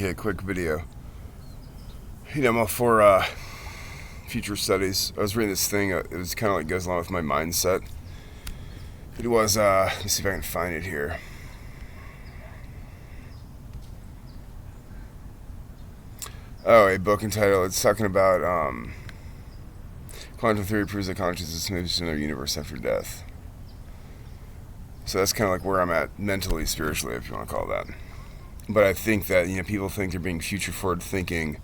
Okay, quick video. I'm all for future studies. I was reading this thing. It was kind of like goes along with my mindset. It was, let me see if I can find it here. Oh, a book entitled, it's talking about quantum theory proves that consciousness moves to another universe after death. So that's kind of like where I'm at mentally, spiritually, if you want to call it that. But I think that, people think they're being future forward thinking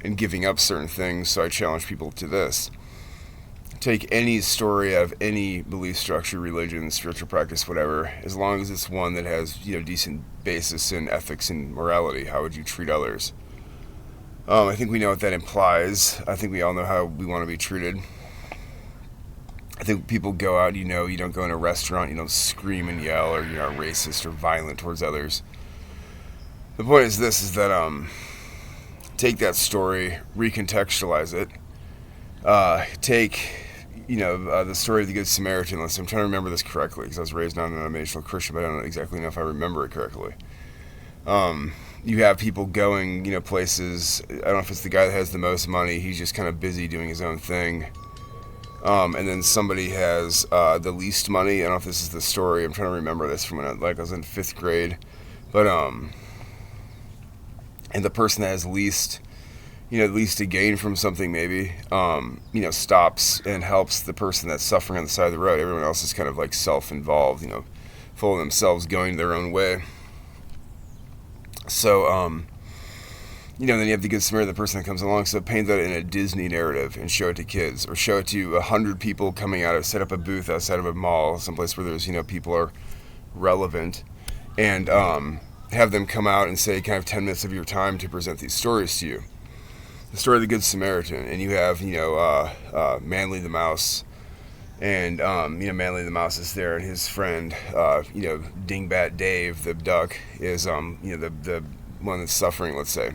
and giving up certain things, so I challenge people to this. Take any story out of any belief structure, religion, spiritual practice, whatever, as long as it's one that has, decent basis in ethics and morality. How would you treat others? I think we know what that implies. I think we all know how we want to be treated. I think people go out, you don't go in a restaurant, you don't scream and yell, or you're not racist or violent towards others. The point is this, is that take that story, recontextualize it. Take, the story of the Good Samaritan. I'm trying to remember this correctly because I was raised non-denominational Christian, but I don't exactly know if I remember it correctly. You have people going, places. I don't know if it's the guy that has the most money. He's just kind of busy doing his own thing. And then somebody has the least money. I don't know if this is the story. I'm trying to remember this from when I was in 5th grade. But, and the person that has least to gain from something maybe, stops and helps the person that's suffering on the side of the road. Everyone else is kind of like self-involved, full of themselves, going their own way. So, then you have the Good Samaritan, the person that comes along. So paint that in a Disney narrative and show it to kids, or show it to 100 people coming out, set up a booth outside of a mall, someplace where there's, people are relevant, and have them come out and say kind of 10 minutes of your time to present these stories to you. The story of the Good Samaritan, and you have, Manly the Mouse, and, Manly the Mouse is there, and his friend, Dingbat Dave, the duck, is, the one that's suffering, let's say.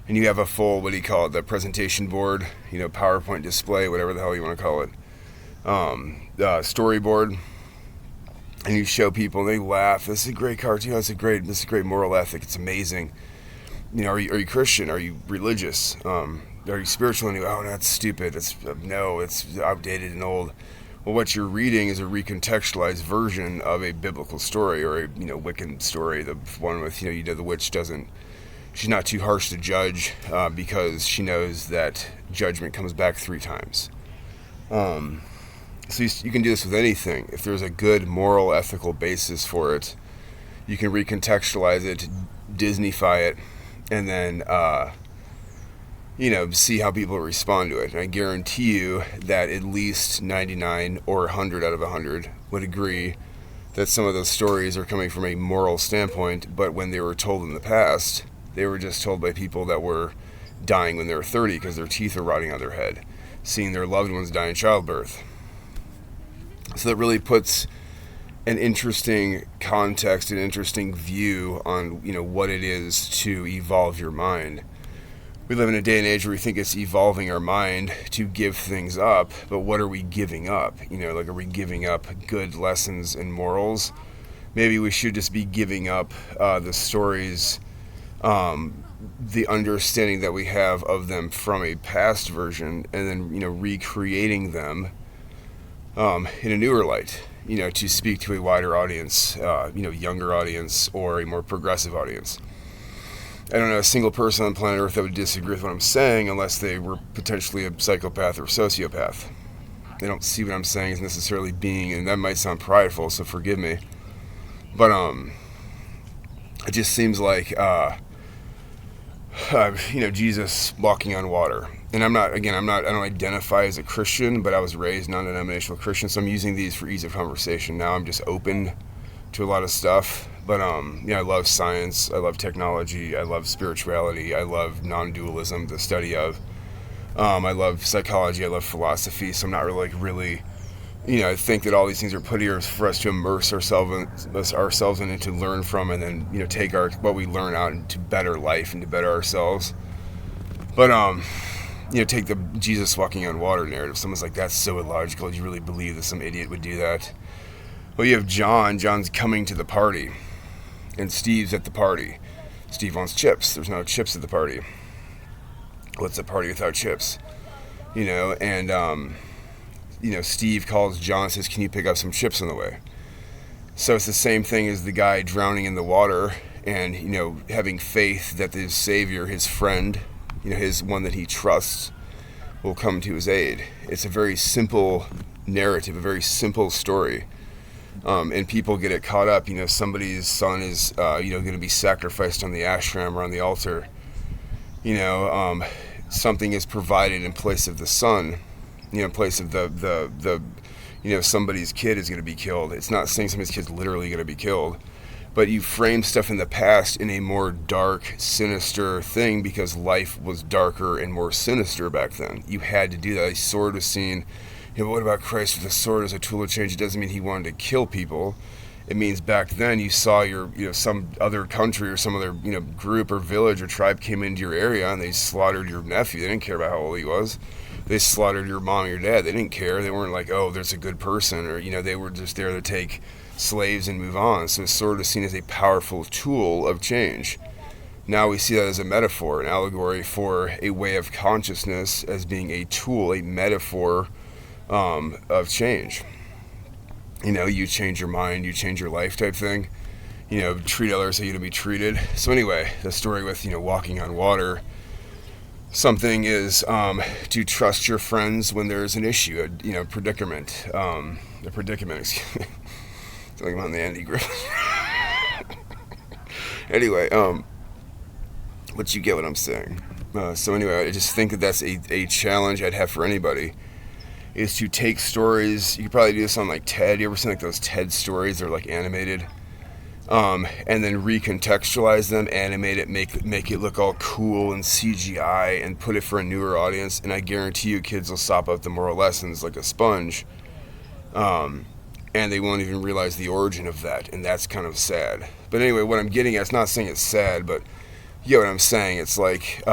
And you have a full, what do you call it, the presentation board, PowerPoint display, whatever the hell you want to call it, storyboard, and you show people, and they laugh. This is a great cartoon. This is a great moral ethic. It's amazing. Are you Christian? Are you religious? Are you spiritual? And you go, oh, no, that's stupid. It's outdated and old. Well, what you're reading is a recontextualized version of a biblical story, or a Wiccan story. The one with the witch she's not too harsh to judge because she knows that judgment comes back 3 times. So you can do this with anything. If there's a good moral, ethical basis for it, you can recontextualize it, Disneyfy it, and then, see how people respond to it. And I guarantee you that at least 99 or 100 out of 100 would agree that some of those stories are coming from a moral standpoint, but when they were told in the past, they were just told by people that were dying when they were 30 because their teeth are rotting on their head, seeing their loved ones die in childbirth. So that really puts an interesting context, an interesting view on, what it is to evolve your mind. We live in a day and age where we think it's evolving our mind to give things up, but what are we giving up? Are we giving up good lessons and morals? Maybe we should just be giving up the stories, the understanding that we have of them from a past version, and then, recreating them in a newer light, to speak to a wider audience, younger audience, or a more progressive audience. I don't know a single person on planet Earth that would disagree with what I'm saying unless they were potentially a psychopath or sociopath. They don't see what I'm saying as necessarily being, and that might sound prideful, so forgive me. But it just seems like Jesus walking on water. And I don't identify as a Christian, but I was raised non-denominational Christian, so I'm using these for ease of conversation. Now I'm just open to a lot of stuff. But, I love science, I love technology, I love spirituality, I love non-dualism, the study of. I love psychology, I love philosophy, so I'm not really, I think that all these things are put here for us to immerse ourselves in and to learn from, and then, take what we learn out into better life and to better ourselves. But, take the Jesus walking on water narrative. Someone's like, that's so illogical. Do you really believe that some idiot would do that? Well, you have John's coming to the party, and Steve's at the party. Steve wants chips. There's no chips at the party. What's a party without chips? And Steve calls John and says, can you pick up some chips on the way? So it's the same thing as the guy drowning in the water and, having faith that his savior, his friend, his one that he trusts, will come to his aid. It's a very simple narrative, a very simple story. And people get it caught up. Somebody's son is, going to be sacrificed on the ashram or on the altar. Something is provided in place of the son. In place of the somebody's kid is going to be killed. It's not saying somebody's kid's literally going to be killed. But you frame stuff in the past in a more dark, sinister thing because life was darker and more sinister back then. You had to do that. A sword was seen. But what about Christ with a sword as a tool of change? It doesn't mean he wanted to kill people. It means back then you saw some other country or some other group or village or tribe came into your area and they slaughtered your nephew. They didn't care about how old he was. They slaughtered your mom and your dad. They didn't care. They weren't like, oh, there's a good person, or they were just there to take slaves and move on. So it's sort of seen as a powerful tool of change. Now we see that as a metaphor, an allegory for a way of consciousness as being a tool, a metaphor of change. You change your mind, you change your life type thing. Treat others how you to be treated. So anyway, the story with, walking on water. Something is to trust your friends when there's an issue, a predicament. Excuse me. It's like I'm on the Andy Griffith. Anyway, but you get what I'm saying. So anyway, I just think that that's a challenge I'd have for anybody, is to take stories. You could probably do this on like TED. You ever seen like those TED stories? They're like animated. And then recontextualize them, animate it, make it look all cool and CGI, and put it for a newer audience. And I guarantee you, kids will sop up the moral lessons like a sponge, and they won't even realize the origin of that. And that's kind of sad. But anyway, what I'm getting at, it's not saying it's sad, but you know what I'm saying. It's like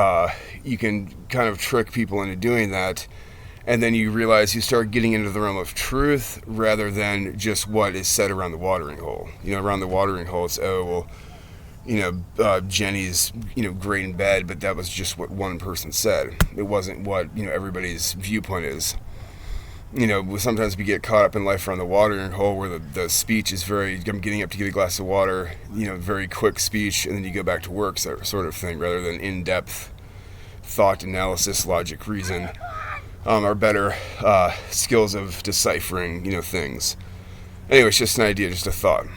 you can kind of trick people into doing that. And then you realize you start getting into the realm of truth rather than just what is said around the watering hole. Around the watering hole, it's, Jenny's, great in bed, but that was just what one person said. It wasn't what, everybody's viewpoint is. Sometimes we get caught up in life around the watering hole where the speech is very, I'm getting up to get a glass of water, very quick speech, and then you go back to work sort of thing, rather than in-depth thought, analysis, logic, reason. Are better skills of deciphering, things. Anyway, it's just an idea, just a thought.